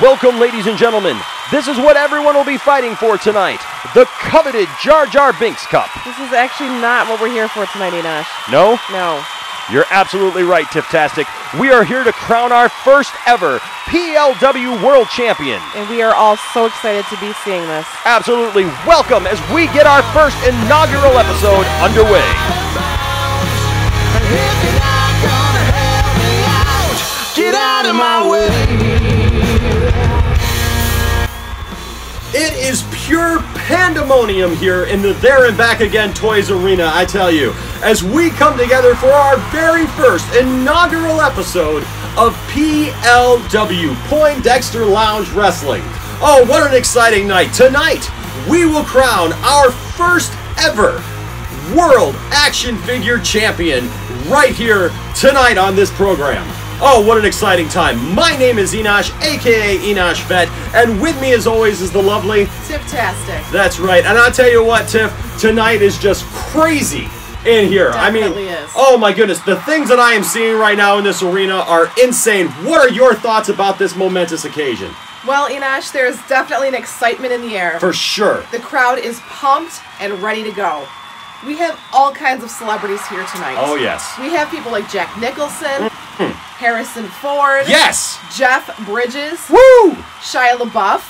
Welcome, ladies and gentlemen. This is what everyone will be fighting for tonight. The coveted Jar Jar Binks Cup. This is actually not what we're here for tonight, Enosh. No? No. You're absolutely right, Tiff-tastic. We are here to crown our first ever PLW World Champion. And we are all so excited to be seeing this. Absolutely welcome as we get our first inaugural episode underway. Get out of my way. It is pure pandemonium here in the There and Back Again Toys Arena, I tell you, as we come together for our very first inaugural episode of PLW, Poindexter Lounge Wrestling. Oh, what an exciting night. Tonight, we will crown our first ever World Action Figure Champion right here tonight on this program. Oh, what an exciting time. My name is Enosh, aka Enosh Vet, and with me as always is the lovely Tiff-tastic. That's right, and I'll tell you what, Tiff, tonight is just crazy in here. Definitely is. Oh my goodness, the things that I am seeing right now in this arena are insane. What are your thoughts about this momentous occasion? Well, Enosh, there's definitely an excitement in the air. For sure. The crowd is pumped and ready to go. We have all kinds of celebrities here tonight. Oh, yes. We have people like Jack Nicholson, Harrison Ford, Yes! Jeff Bridges, Woo! Shia LaBeouf,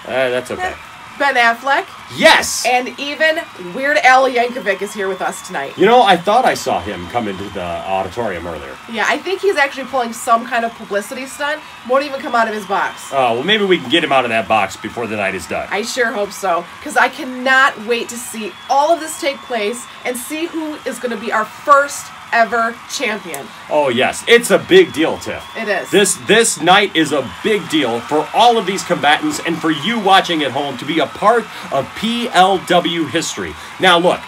That's okay. Ben Affleck, Yes! and even Weird Al Yankovic is here with us tonight. You know, I thought I saw him come into the auditorium earlier. Yeah, I think he's actually pulling some kind of publicity stunt. Won't even come out of his box. Oh, well, maybe we can get him out of that box before the night is done. I sure hope so, because I cannot wait to see all of this take place and see who is going to be our first ever champion. Oh, yes. It's a big deal, Tiff. It is. This night is a big deal for all of these combatants and for you watching at home to be a part of PLW history. Now, look,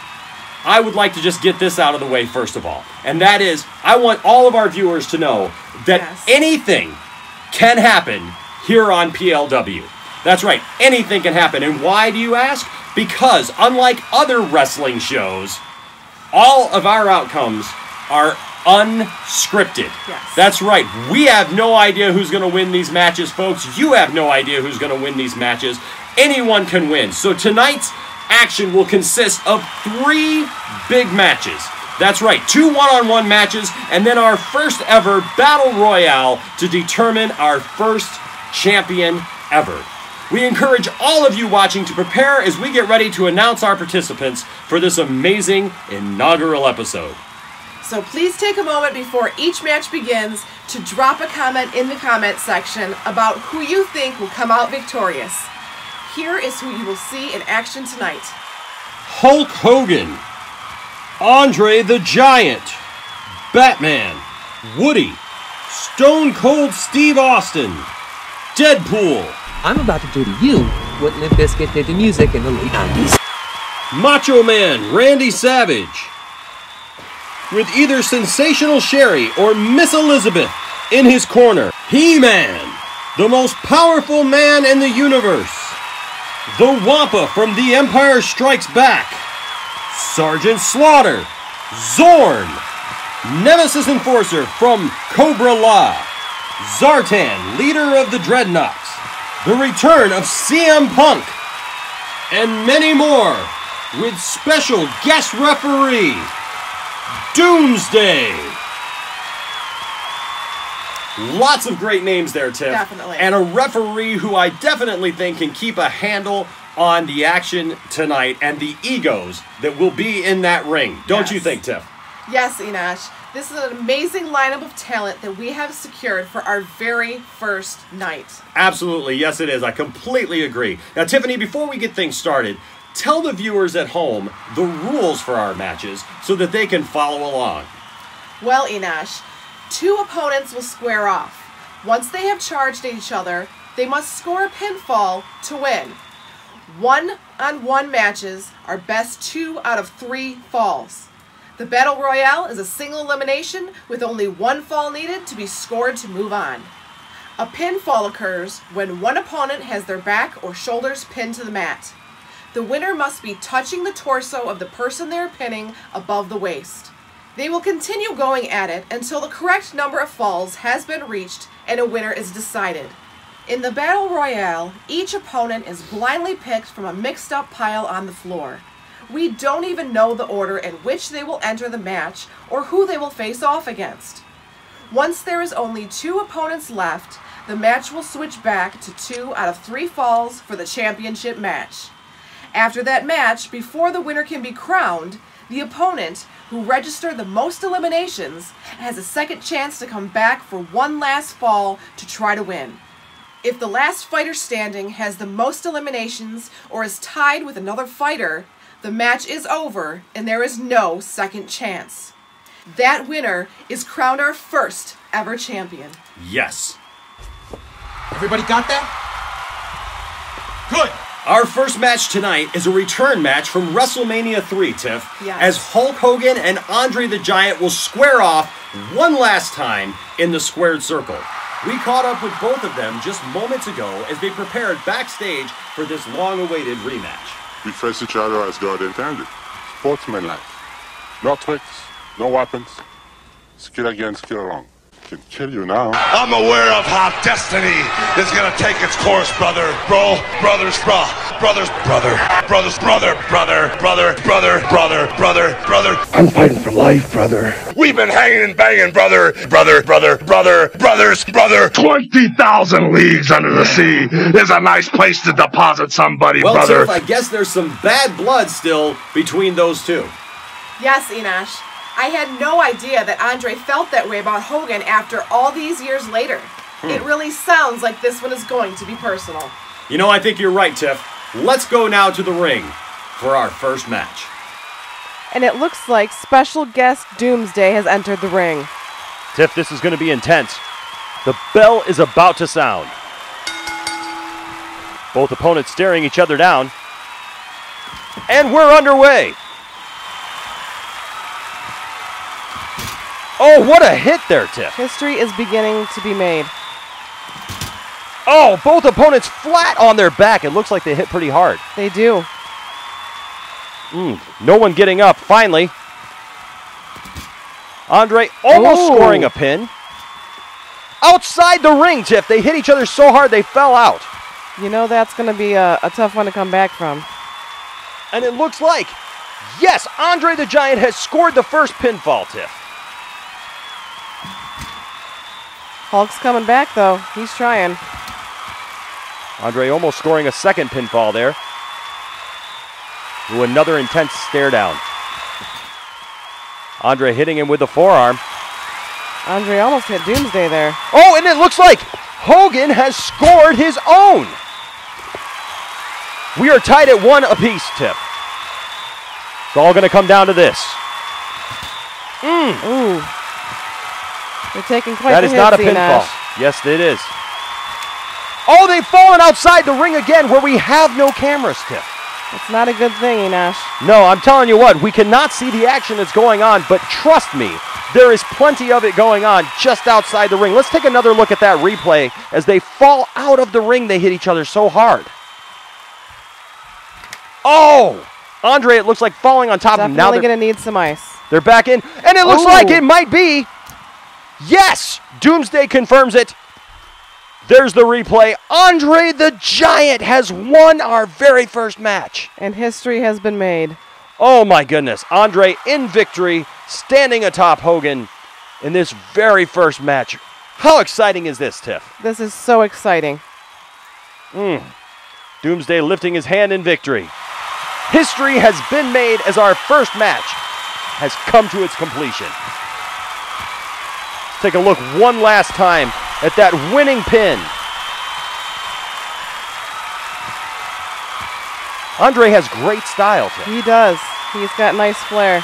I would like to just get this out of the way first of all, and that is, I want all of our viewers to know that anything can happen here on PLW. That's right, anything can happen. And why, do you ask? Because unlike other wrestling shows, all of our outcomes are unscripted. Yes. That's right. We have no idea who's going to win these matches, folks. You have no idea who's going to win these matches. Anyone can win. So tonight's action will consist of 3 big matches. That's right, 2 one-on-one matches, and then our first ever Battle Royale to determine our first champion ever. We encourage all of you watching to prepare as we get ready to announce our participants for this amazing inaugural episode. So please take a moment before each match begins to drop a comment in the comment section about who you think will come out victorious. Here is who you will see in action tonight. Hulk Hogan, Andre the Giant, Batman, Woody, Stone Cold Steve Austin, Deadpool, I'm about to do to you what Limp Bizkit did to music in the late 90s. Macho Man Randy Savage, with either Sensational Sherry or Miss Elizabeth in his corner, He-Man, the most powerful man in the universe, the Wampa from The Empire Strikes Back, Sergeant Slaughter, Zorn, Nemesis Enforcer from Cobra-La, Zartan, leader of the Dreadnoughts, the return of CM Punk, and many more, with special guest referee, Doomsday. Lots of great names there, Tiff. Definitely. And a referee who I definitely think can keep a handle on the action tonight and the egos that will be in that ring. Don't you think, Tiff? Yes, Enosh. This is an amazing lineup of talent that we have secured for our very first night. Absolutely. Yes, it is. I completely agree. Now, Tiffany, before we get things started, tell the viewers at home the rules for our matches so that they can follow along. Well, Enosh, 2 opponents will square off. Once they have charged each other, they must score a pinfall to win. 1-on-1 matches are best 2 out of 3 falls. The Battle Royale is a single elimination with only 1 fall needed to be scored to move on. A pinfall occurs when one opponent has their back or shoulders pinned to the mat. The winner must be touching the torso of the person they are pinning above the waist. They will continue going at it until the correct number of falls has been reached and a winner is decided. In the Battle Royale, each opponent is blindly picked from a mixed-up pile on the floor. We don't even know the order in which they will enter the match or who they will face off against. Once there is only 2 opponents left, the match will switch back to 2 out of 3 falls for the championship match. After that match, before the winner can be crowned, the opponent, who registered the most eliminations, has a second chance to come back for one last fall to try to win. If the last fighter standing has the most eliminations or is tied with another fighter, the match is over and there is no second chance. That winner is Crownour First ever champion. Yes. Everybody got that? Good. Our first match tonight is a return match from Wrestlemania 3, Tiff, Yes. as Hulk Hogan and Andre the Giant will square off one last time in the squared circle. We caught up with both of them just moments ago as they prepared backstage for this long-awaited rematch. We face each other as God intended. Sportsmanlike. No tricks, no weapons. Skill against skill alone. Can kill you now. I'm aware of how destiny is gonna take its course, brother. Bro, brothers, bro. Brothers, brother. Brothers, brother, brother, brother, brother, brother, brother, brother. I'm fighting for life, brother. We've been hanging and banging, brother. Brother, brother, brother, brothers, brother. 20,000 leagues under the sea is a nice place to deposit somebody, Well, brother. Tiff, I guess there's some bad blood still between those two. Yes, Enosh. I had no idea that Andre felt that way about Hogan after all these years later. It really sounds like this one is going to be personal. You know, I think you're right, Tiff. Let's go now to the ring for our first match. And it looks like special guest Doomsday has entered the ring. Tiff, this is going to be intense. The bell is about to sound. Both opponents staring each other down. And we're underway. Oh, what a hit there, Tiff. History is beginning to be made. Oh, both opponents flat on their back. It looks like they hit pretty hard. They do. No one getting up. Finally, Andre almost scoring a pin. Outside the ring, Tiff. They hit each other so hard they fell out. You know that's going to be a tough one to come back from. And it looks like, yes, Andre the Giant has scored the first pinfall, Tiff. Hulk's coming back, though. He's trying. Andre almost scoring a second pinfall there. Ooh, another intense stare down. Andre hitting him with the forearm. Andre almost hit Doomsday there. Oh, and it looks like Hogan has scored his own. We are tied at 1 apiece, Tiff. It's all going to come down to this. Ooh. They're taking quite That the is hit, not a Enosh. pinfall. Yes, it is. Oh, they've fallen outside the ring again where we have no cameras, Tiff. It's not a good thing, Enosh. No, I'm telling you what, we cannot see the action that's going on, but trust me, there is plenty of it going on just outside the ring. Let's take another look at that replay. As they fall out of the ring, they hit each other so hard. Oh! Andre, it looks like falling on top of him. Now Definitely going to need some ice. they're back in, and it looks like it might be. Yes! Doomsday confirms it. There's the replay. Andre the Giant has won our very first match. And history has been made. Oh my goodness. Andre in victory, standing atop Hogan in this very first match. How exciting is this, Tiff? This is so exciting. Doomsday lifting his hand in victory. History has been made as our first match has come to its completion. Let's take a look one last time at that winning pin. Andre has great style, Tiff. He does. He's got nice flair.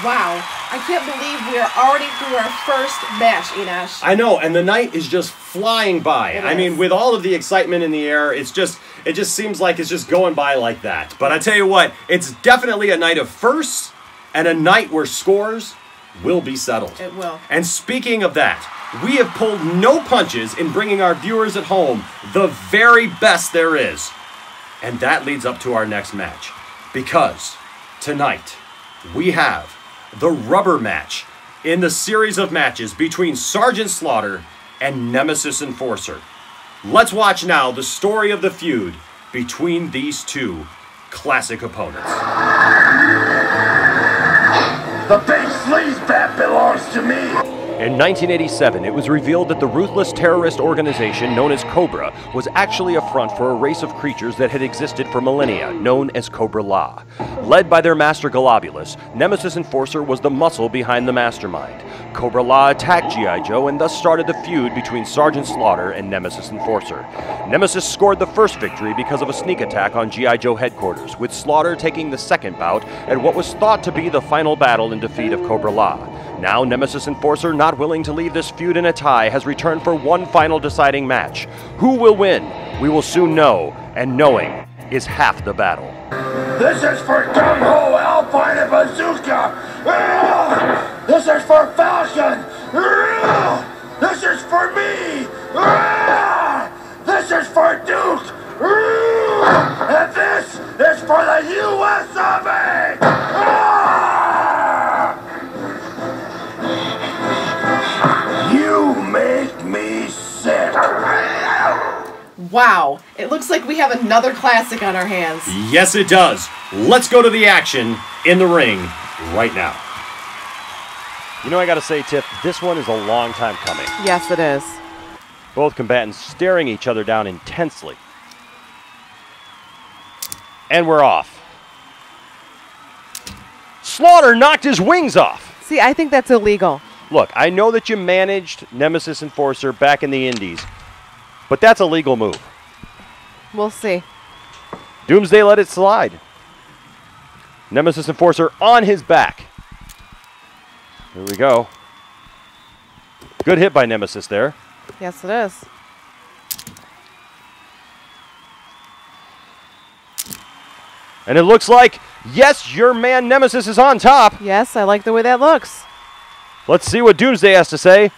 Wow. I can't believe we are already through our first match, Enosh. I know, and the night is just flying by. It I is. mean, with all of the excitement in the air, it just seems like it's just going by like that. But I tell you what, it's definitely a night of firsts and a night where scores will be settled. It will. And speaking of that, we have pulled no punches in bringing our viewers at home the very best there is. And that leads up to our next match. Because tonight, we have the rubber match in the series of matches between Sergeant Slaughter and Nemesis Enforcer. Let's watch now the story of the feud between these two classic opponents. The big sleaze bat belongs to me. In 1987, it was revealed that the ruthless terrorist organization known as Cobra was actually a front for a race of creatures that had existed for millennia, known as Cobra-La. Led by their master Globulus, Nemesis Enforcer was the muscle behind the mastermind. Cobra-La attacked G.I. Joe and thus started the feud between Sergeant Slaughter and Nemesis Enforcer. Nemesis scored the first victory because of a sneak attack on G.I. Joe headquarters, with Slaughter taking the second bout at what was thought to be the final battle and defeat of Cobra-La. Now Nemesis Enforcer, not willing to leave this feud in a tie, has returned for one final deciding match. Who will win? We will soon know, and knowing is half the battle. This is for Gung-Ho, Alpine, and Bazooka! This is for Falcon! This is for me! This is for Duke! And this is for the U.S. Army! You make me sick! Wow, it looks like we have another classic on our hands. Yes, it does. Let's go to the action in the ring right now. You know, I gotta say, Tiff, this one is a long time coming. Yes, it is. Both combatants staring each other down intensely. And we're off. Slaughter knocked his wings off. See, I think that's illegal. Look, I know that you managed Nemesis Enforcer back in the Indies, but that's a legal move. We'll see. Doomsday let it slide. Nemesis Enforcer on his back. Here we go. Good hit by Nemesis there. Yes, it is. And it looks like, yes, your man Nemesis is on top. Yes, I like the way that looks. Let's see what Doomsday has to say.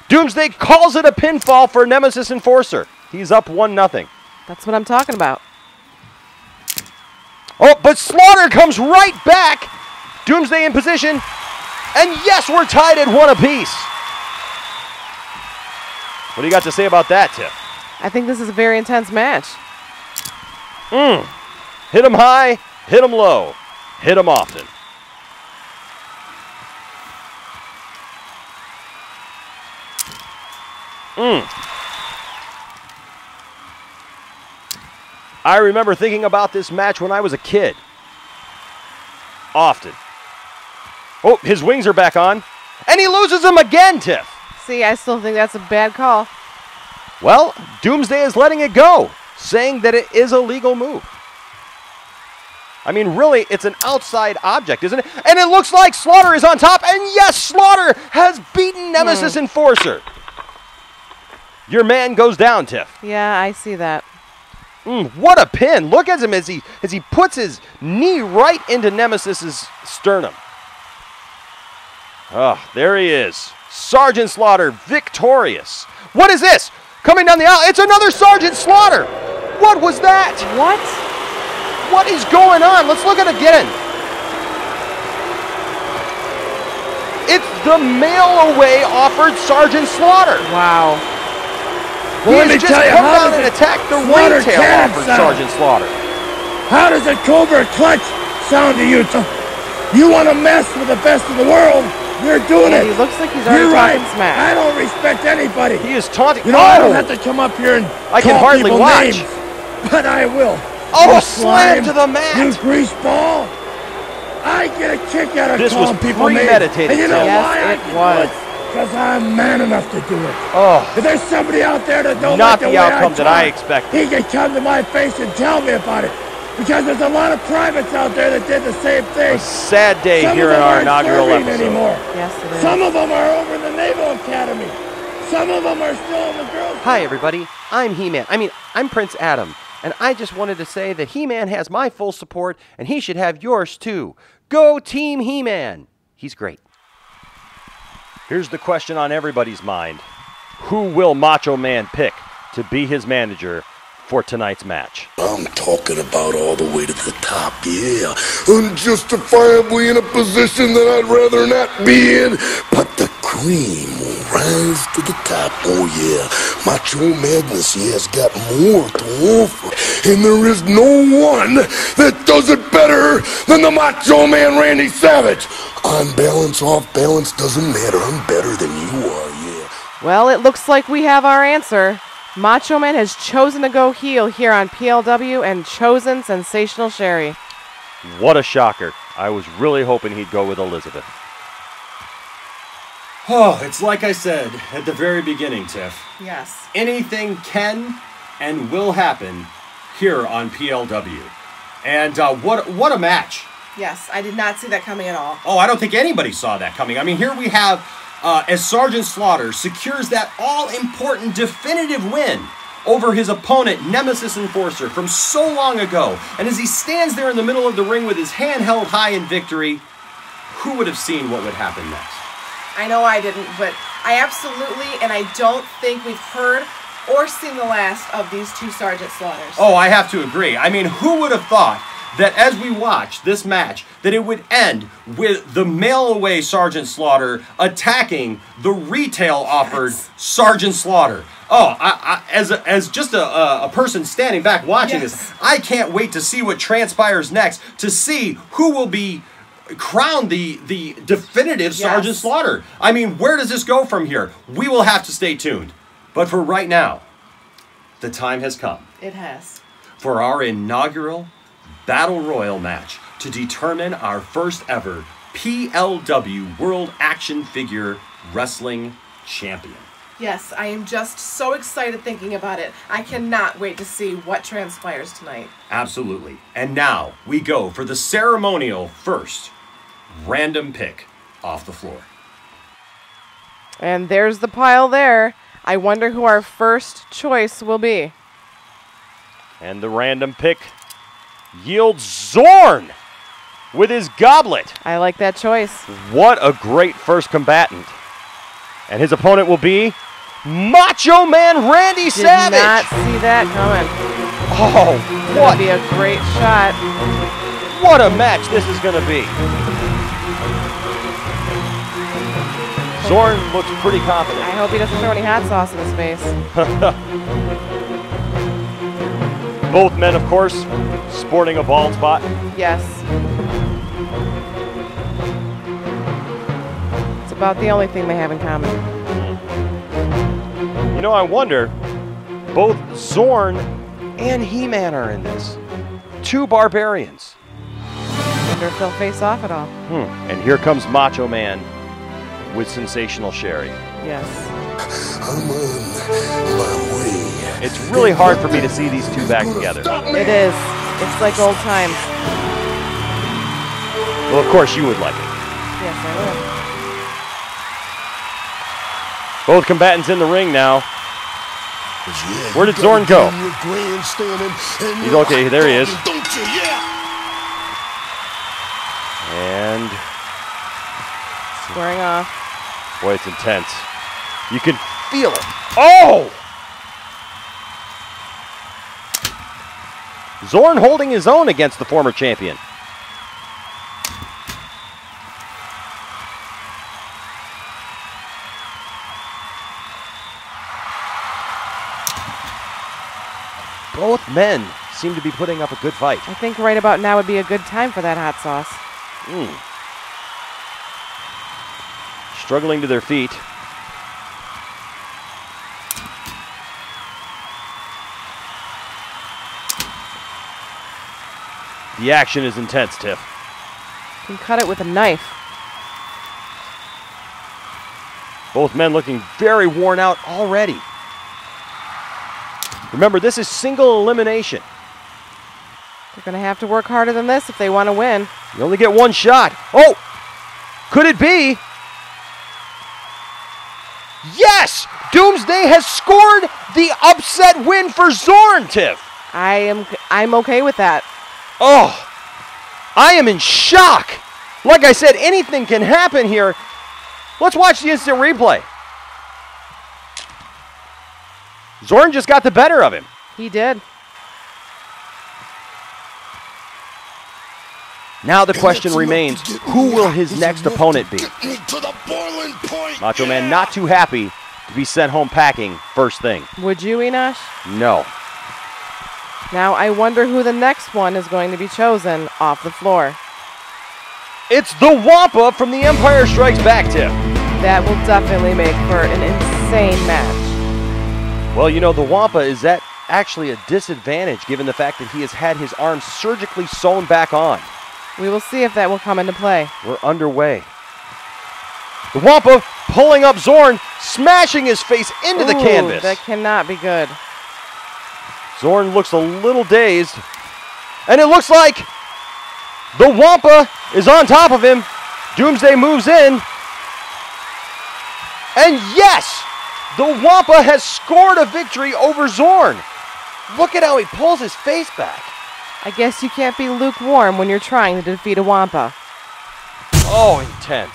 Doomsday calls it a pinfall for Nemesis Enforcer. He's up 1-0. That's what I'm talking about. Oh, but Slaughter comes right back. Doomsday in position. And yes, we're tied at 1 apiece. What do you got to say about that, Tiff? I think this is a very intense match. Hit him high, hit him low, hit him often. I remember thinking about this match when I was a kid. Often. Oh, his wings are back on. And he loses them again, Tiff. See, I still think that's a bad call. Well, Doomsday is letting it go, saying that it is a legal move. I mean, really, it's an outside object, isn't it? And it looks like Slaughter is on top. And yes, Slaughter has beaten Nemesis Enforcer. Your man goes down, Tiff. Yeah, I see that. What a pin. Look at him as he puts his knee right into Nemesis's sternum. Oh, there he is. Sergeant Slaughter victorious. What is this? Coming down the aisle. It's another Sergeant Slaughter. What was that? What? What is going on? Let's look at it again. It's the mail away offered Sergeant Slaughter. Wow. Well, He has just come down and attacked the retail offered Sergeant Slaughter. How does a Cobra clutch sound to you? You want to mess with the best of the world? You're doing it. He looks like he's already talking smack. I don't respect anybody. He is taunting. You know, I don't have to come up here and I can call hardly people watch. names, but I will. Oh, You a slam slime, to the mat. You grease ball. I get a kick out of This calling was people names. premeditated, And you know Yes, why I it can was. do it? Because I'm man enough to do it. Oh, If there's somebody out there that don't not like the the way outcome I that I talk, expected. he can come to my face and tell me about it. Because there's a lot of privates out there that did the same thing. a sad day Some here of in them our aren't inaugural serving episode. anymore. Yes, it is. Some of them are over in the Naval Academy. Some of them are still in the girls' Hi, everybody. I'm He-Man. I'm Prince Adam. And I just wanted to say that He-Man has my full support, and he should have yours, too. Go Team He-Man. He's great. Here's the question on everybody's mind. Who will Macho Man pick to be his manager for tonight's match? I'm talking about all the way to the top, yeah. Unjustifiably in a position that I'd rather not be in, but the cream will rise to the top. Oh yeah, Macho Madness, he has got more to offer. And there is no one that does it better than the Macho Man Randy Savage. On balance, off balance, doesn't matter. I'm better than you are, yeah. Well, it looks like we have our answer. Macho Man has chosen to go heel here on PLW and chosen Sensational Sherry. What a shocker. I was really hoping he'd go with Elizabeth. Oh, it's like I said at the very beginning, Tiff. Yes. Anything can and will happen here on PLW. And what a match. Yes, I did not see that coming at all. Oh, I don't think anybody saw that coming. I mean, here we have, as Sergeant Slaughter secures that all-important definitive win over his opponent, Nemesis Enforcer, from so long ago. And as he stands there in the middle of the ring with his hand held high in victory, who would have seen what would happen next? I know I didn't, but I absolutely, and I don't think we've heard or seen the last of these two Sergeant Slaughters. Oh, I have to agree. I mean, who would have thought that as we watch this match, that it would end with the mail-away Sergeant Slaughter attacking the retail-offered Sergeant Slaughter? Oh, as just a person standing back watching this, I can't wait to see what transpires next, to see who will be crowned the definitive Sergeant Slaughter. I mean, where does this go from here? We will have to stay tuned. But for right now, the time has come. It has. For our inaugural Battle Royal match to determine our first ever PLW World Action Figure Wrestling Champion. Yes, I am just so excited thinking about it. I cannot wait to see what transpires tonight. Absolutely. And now we go for the ceremonial first random pick off the floor. And there's the pile there. I wonder who our first choice will be. And the random pick yields Zorn with his goblet. I like that choice. What a great first combatant. And his opponent will be Macho Man Randy Savage. Did not see that coming. Oh, what? Gonna be a great shot. What a match this is going to be. Zorn looks pretty confident. I hope he doesn't throw any hot sauce in his face. Both men, of course, sporting a bald spot. Yes. It's about the only thing they have in common. You know, I wonder, both Zorn and He-Man are in this. Two barbarians. I wonder if they'll face off at all. And here comes Macho Man with Sensational Sherry. Yes. I'm on my way. It's really hard for me to see these two back together. It is. It's like old times. Well, of course you would like it. Yes, I will. Both combatants in the ring now. Where did Zorn go? He's okay, there he is. And squaring off. Boy, it's intense. You can feel it. Oh! Zorn holding his own against the former champion. Both men seem to be putting up a good fight. I think right about now would be a good time for that hot sauce. Struggling to their feet. The action is intense, Tiff. You can cut it with a knife. Both men looking very worn out already. Remember, this is single elimination. They're going to have to work harder than this if they want to win. You only get one shot. Oh! Could it be? Yes! Doomsday has scored the upset win for Zorn, Tiff. I'm okay with that. Oh! I am in shock. Like I said, anything can happen here. Let's watch the instant replay. Zorn just got the better of him. He did. Now the question remains, who will his next opponent be? Macho Man not too happy to be sent home packing first thing. Would you, Enosh? No. Now I wonder who the next one is going to be chosen off the floor. It's the Wampa from the Empire Strikes Back tip. That will definitely make for an insane match. Well, you know, the Wampa is at actually a disadvantage given the fact that he has had his arm surgically sewn back on. We will see if that will come into play. We're underway. The Wampa pulling up Zorn, smashing his face into the canvas. That cannot be good. Zorn looks a little dazed. And it looks like the Wampa is on top of him. Doomsday moves in. And yes, the Wampa has scored a victory over Zorn. Look at how he pulls his face back. I guess you can't be lukewarm when you're trying to defeat a Wampa. Oh, intense.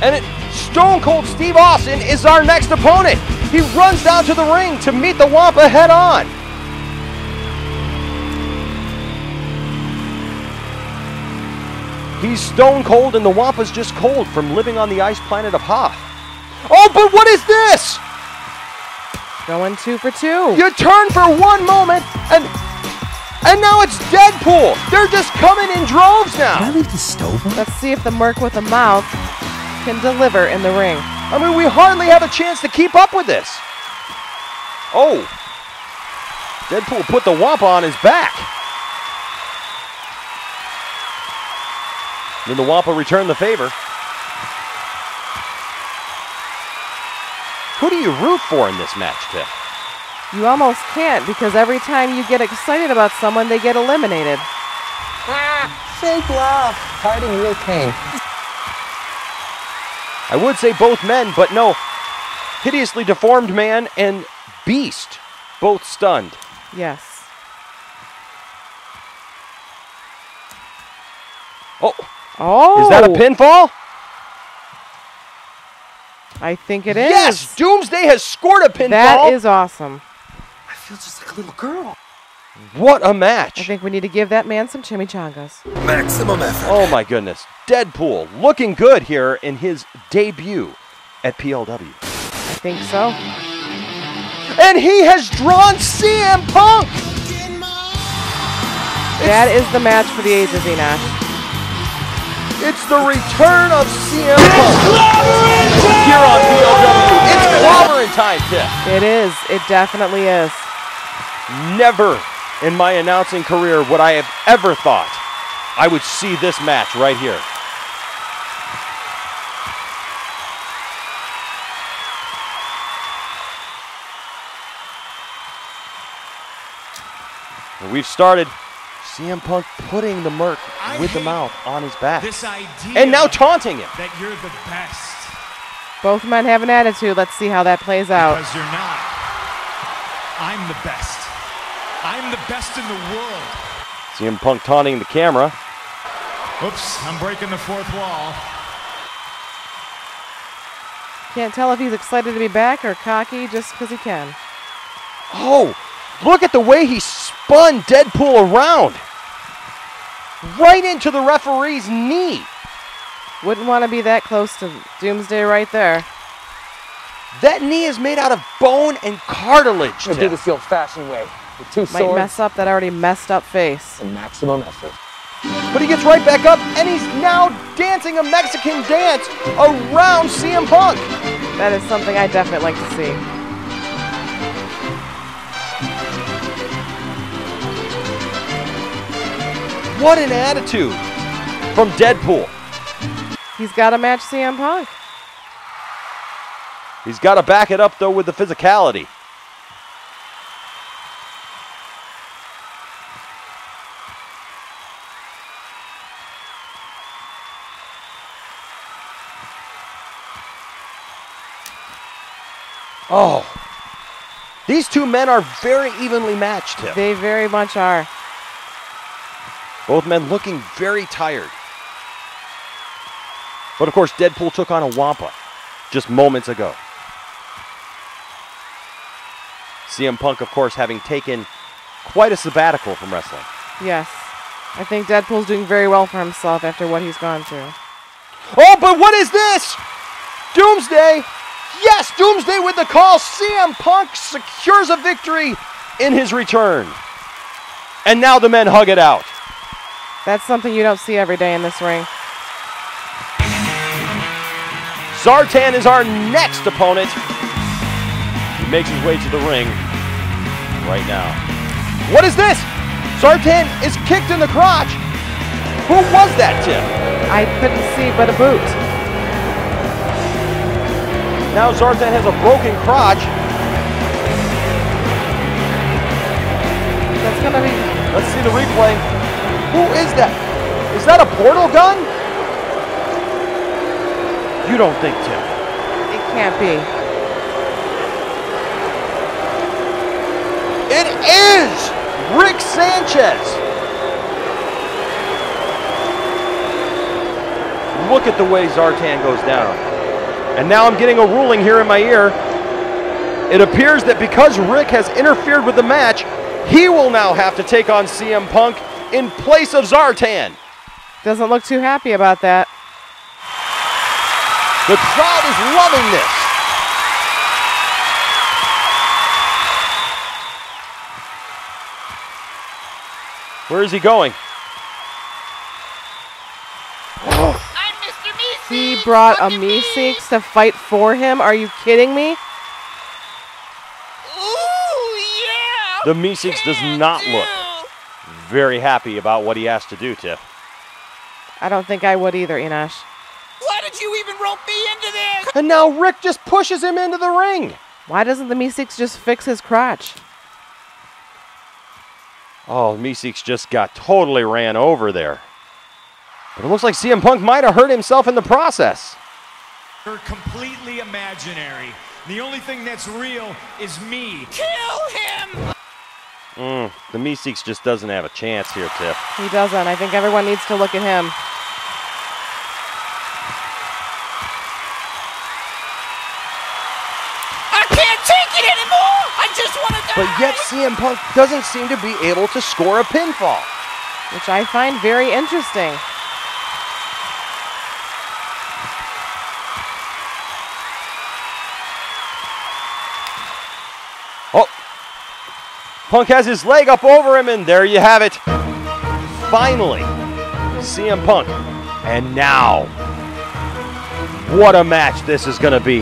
And Stone Cold Steve Austin is our next opponent. He runs down to the ring to meet the Wampa head on. He's stone cold and the Wampa's just cold from living on the ice planet of Hoth. Oh, but what is this? Going 2 for 2. You turn for one moment and now it's Deadpool. They're just coming in droves now. Did I leave the stove on? Let's see if the Merc with a mouth can deliver in the ring. I mean, we hardly have a chance to keep up with this. Oh. Deadpool put the Wampa on his back. Then the Wampa returned the favor. Who do you root for in this match, Tiff? You almost can't, because every time you get excited about someone, they get eliminated. Fake love. Hiding real pain. I would say both men, but no. Hideously Deformed Man and Beast, both stunned. Yes. Oh, is that a pinfall? I think it is. Yes, Doomsday has scored a pinfall. That is awesome. I feel just like a little girl. What a match. I think we need to give that man some chimichangas. Maximum effort. Oh my goodness. Deadpool looking good here in his debut at PLW. I think so. And he has drawn CM Punk. That is the match for the ages, Enosh. It's the return of CM Punk here on PLW. It's clobbering time, Tiff. It is. It definitely is. Never in my announcing career would I have ever thought I would see this match right here. And we've started. CM Punk putting the Merc with the mouth on his back. And now taunting him. That you're the best. Both men have an attitude. Let's see how that plays out. Because you're not. I'm the best. I'm the best in the world. CM Punk taunting the camera. Oops, I'm breaking the fourth wall. Can't tell if he's excited to be back or cocky just because he can. Oh, look at the way he spun Deadpool around. Right into the referee's knee. Wouldn't want to be that close to Doomsday right there. That knee is made out of bone and cartilage. We'll do this the old-fashioned way. With 2 Might swords. mess up that already messed up face. And maximum effort. But he gets right back up, and he's now dancing a Mexican dance around CM Punk. That is something I definitely like to see. What an attitude from Deadpool. He's got to match CM Punk. He's got to back it up, though, with the physicality. Oh, these two men are very evenly matched, Tim. They very much are. Both men looking very tired. But of course, Deadpool took on a Wampa just moments ago. CM Punk, of course, having taken quite a sabbatical from wrestling. Yes. I think Deadpool's doing very well for himself after what he's gone through. Oh, but what is this? Doomsday. Yes, Doomsday with the call. CM Punk secures a victory in his return. And now the men hug it out. That's something you don't see every day in this ring. Zartan is our next opponent. He makes his way to the ring right now. What is this? Zartan is kicked in the crotch. Who was that, Tim? I couldn't see but a boot. Now Zartan has a broken crotch. That's gonna be... Let's see the replay. Who is that? Is that a portal gun? You don't think, Tim? It can't be. It is Rick Sanchez. Look at the way Zartan goes down. And now I'm getting a ruling here in my ear. It appears that because Rick has interfered with the match, he will now have to take on CM Punk in place of Zartan. Doesn't look too happy about that. The crowd is loving this. Where is he going? He brought a Meeseeks to fight for him? Are you kidding me? The Meeseeks does not look very happy about what he has to do, Tiff. I don't think I would either, Enosh. Why did you even rope me into this? And now Rick just pushes him into the ring. Why doesn't the Meeseeks just fix his crotch? Oh, Meeseeks just got totally ran over there. But it looks like CM Punk might have hurt himself in the process. You're completely imaginary. The only thing that's real is me. Kill him! The Meeseeks just doesn't have a chance here, Tiff. He doesn't. I think everyone needs to look at him. I can't take it anymore! I just want to die! But yet CM Punk doesn't seem to be able to score a pinfall. Which I find very interesting. Oh, Punk has his leg up over him, and there you have it. Finally, CM Punk. And now, what a match this is going to be.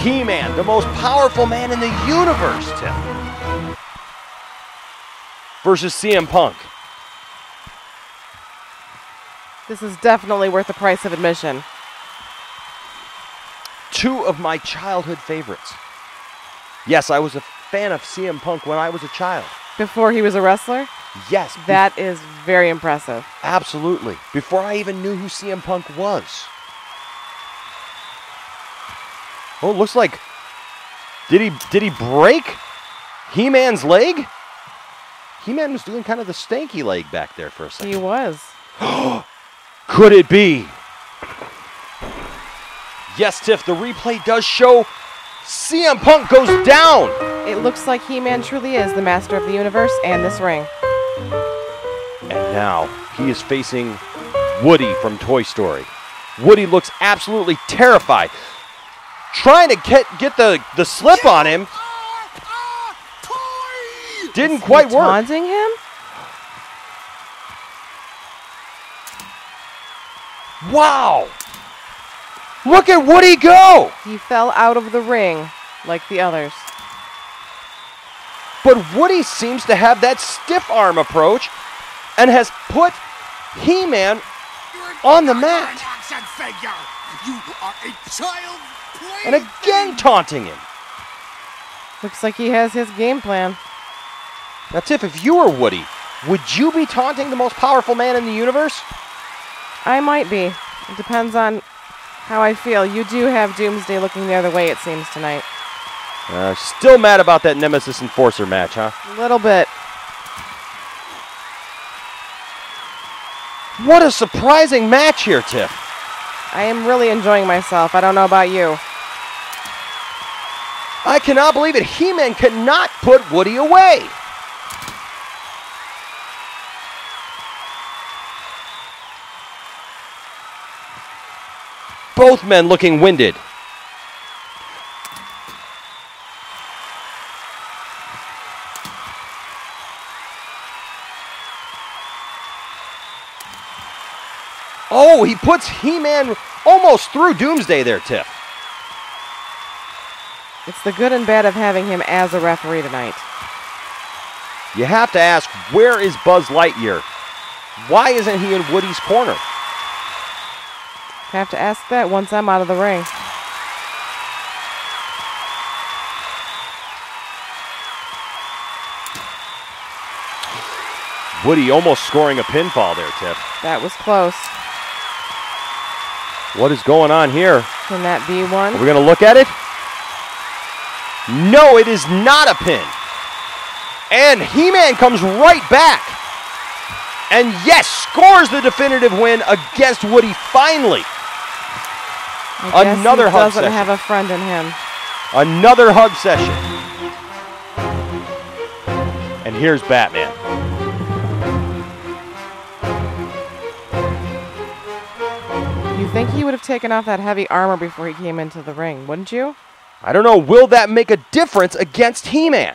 He-Man, the most powerful man in the universe, Tim, versus CM Punk. This is definitely worth the price of admission. Two of my childhood favorites. Yes, I was a fan of CM Punk when I was a child. Before he was a wrestler? Yes. That is very impressive. Absolutely. Before I even knew who CM Punk was. Oh, it looks like... Did he break He-Man's leg? He-Man was doing kind of the stanky leg back there for a second. He was. Could it be? Yes, Tiff, the replay does show CM Punk goes down. It looks like He-Man truly is the master of the universe and this ring. And now he is facing Woody from Toy Story. Woody looks absolutely terrified. Trying to get the slip on him. Didn't quite work. Taunting him? Wow! Look at Woody go! He fell out of the ring like the others. But Woody seems to have that stiff arm approach and has put He-Man on the mat. You are a child And again taunting him. Looks like he has his game plan. Now, Tiff, if you were Woody, would you be taunting the most powerful man in the universe? I might be. It depends on how I feel. You do have Doomsday looking the other way, it seems, tonight. Still mad about that Nemesis Enforcer match, huh? A little bit. What a surprising match here, Tiff. I am really enjoying myself. I don't know about you. I cannot believe it. He-Man cannot put Woody away. Both men looking winded. Oh, he puts He-Man almost through Doomsday there, Tiff. It's the good and bad of having him as a referee tonight. You have to ask, where is Buzz Lightyear? Why isn't he in Woody's corner? Have to ask that once I'm out of the ring. Woody almost scoring a pinfall there, Tiff. That was close. What is going on here? Can that be one? Are we going to look at it? No, it is not a pin. And He-Man comes right back. And yes, scores the definitive win against Woody finally. Another hug session. Doesn't have a friend in him. Another hug session. And here's Batman. You think he would have taken off that heavy armor before he came into the ring, wouldn't you? I don't know. Will that make a difference against He-Man?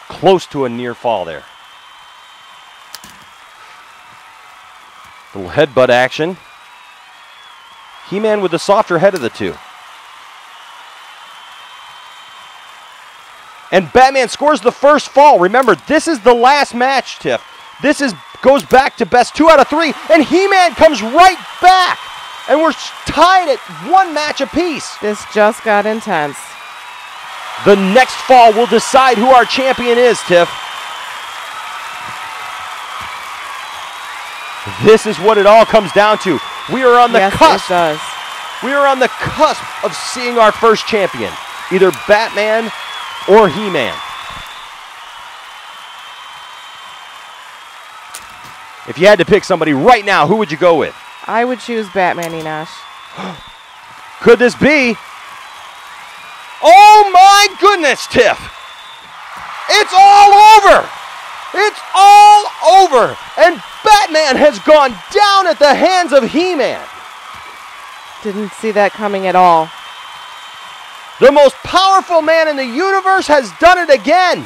Close to a near fall there. Little headbutt action. He-Man with the softer head of the two. And Batman scores the first fall. Remember, this is the last match, Tiff. This goes back to best 2 out of 3, and He-Man comes right back. And we're tied at 1 match apiece. This just got intense. The next fall will decide who our champion is, Tiff. This is what it all comes down to. We are on the cusp. It does. We are on the cusp of seeing our first champion, either Batman or He-Man. If you had to pick somebody right now, who would you go with? I would choose Batman, Enosh. Could this be? Oh my goodness, Tiff! It's all over! It's all over! And Batman has gone down at the hands of He-Man. Didn't see that coming at all. The most powerful man in the universe has done it again.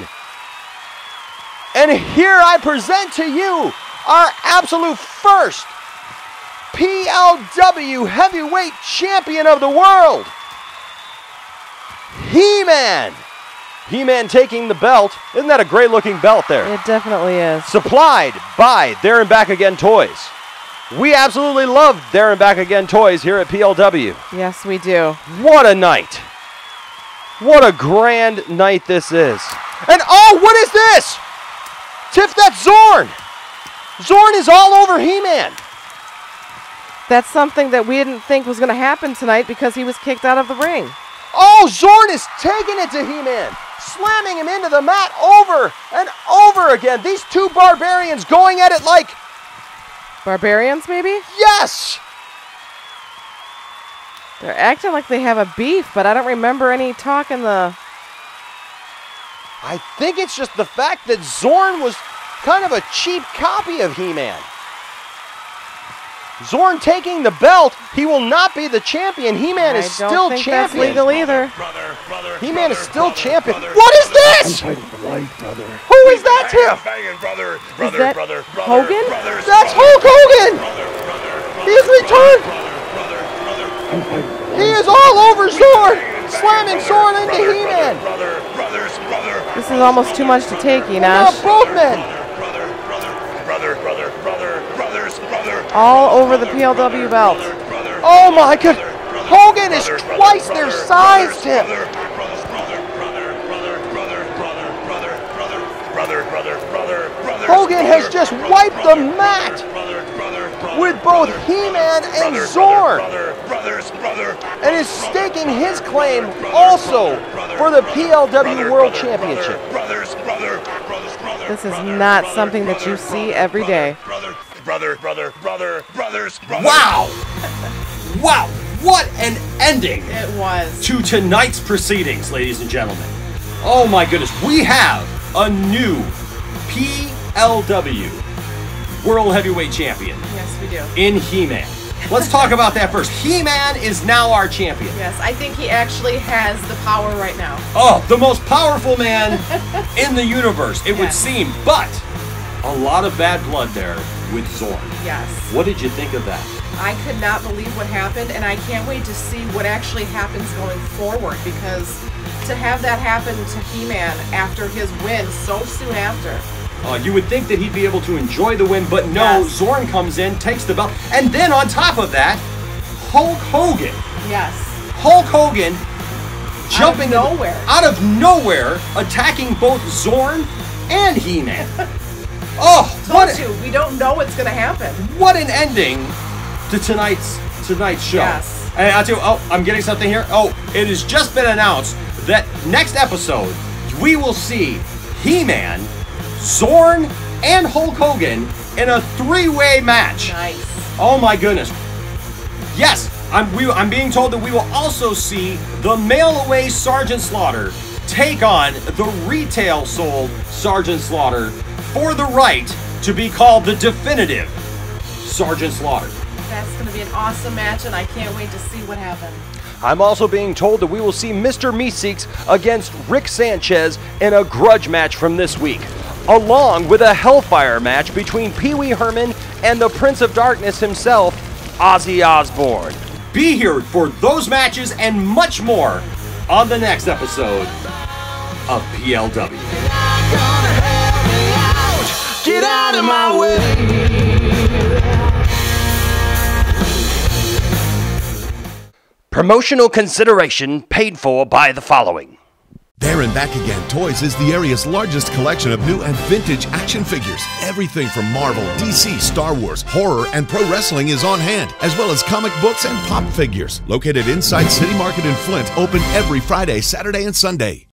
And here I present to you our absolute first PLW heavyweight champion of the world. He-Man. He-Man taking the belt. Isn't that a great looking belt there? It definitely is. Supplied by There and Back Again Toys. We absolutely love There and Back Again Toys here at PLW. Yes, we do. What a night. What a grand night this is. And oh, what is this? Tiff, that's Zorn. Zorn is all over He-Man. That's something that we didn't think was going to happen tonight because he was kicked out of the ring. Oh, Zorn is taking it to He-Man, slamming him into the mat over and over again. These two barbarians going at it like... Barbarians, maybe? Yes! They're acting like they have a beef, but I don't remember any talk in the... I think it's just the fact that Zorn was kind of a cheap copy of He-Man. Zorn taking the belt, he will not be the champion. He-Man is still champion. That's legal either. He-Man is still champion. What is this? I'm fighting for life, brother. Who is that, Tiff? Is that Hogan? That's Hulk Hogan! He has returned! He is all over Zorn! Slamming Zorn into He-Man! This is almost too much to take, Enosh. Now both men! All over the PLW belt. Oh my god! Hogan is twice their size, Tiff! Hogan has just wiped the mat with both He-Man and Zorn, and is staking his claim also for the PLW World Championship. This is not something that you see every day. Wow! Wow! What an ending! It was. To tonight's proceedings, ladies and gentlemen. Oh my goodness, we have a new PLW World Heavyweight Champion. Yes, we do. In He-Man. Let's talk about that first. He-Man is now our champion. Yes, I think he actually has the power right now. Oh, the most powerful man in the universe, it would seem. But a lot of bad blood there with Zorn. Yes. What did you think of that? I could not believe what happened, and I can't wait to see what actually happens going forward, because to have that happen to He-Man after his win so soon after. You would think that he'd be able to enjoy the win, but no, Zorn comes in, takes the belt, and then on top of that, Hulk Hogan. Yes. Hulk Hogan jumping out of nowhere, attacking both Zorn and He-Man. Oh, told you, we don't know what's going to happen. What an ending to tonight's show. Yes. And I'll tell you, I'm getting something here. Oh, it has just been announced that next episode, we will see He-Man, Zorn, and Hulk Hogan in a three-way match. Nice. Oh my goodness. Yes, I'm being told that we will also see the mail-away Sergeant Slaughter take on the retail-sold Sergeant Slaughter for the right to be called the definitive Sergeant Slaughter. That's going to be an awesome match, and I can't wait to see what happens. I'm also being told that we will see Mr. Meeseeks against Rick Sanchez in a grudge match from this week, along with a Hellfire match between Pee Wee Herman and the Prince of Darkness himself, Ozzy Osbourne. Be here for those matches and much more on the next episode of PLW. Get out of my way. Promotional consideration paid for by the following. There and Back Again Toys is the area's largest collection of new and vintage action figures. Everything from Marvel, DC, Star Wars, horror, and pro wrestling is on hand, as well as comic books and pop figures. Located inside City Market in Flint, open every Friday, Saturday, and Sunday.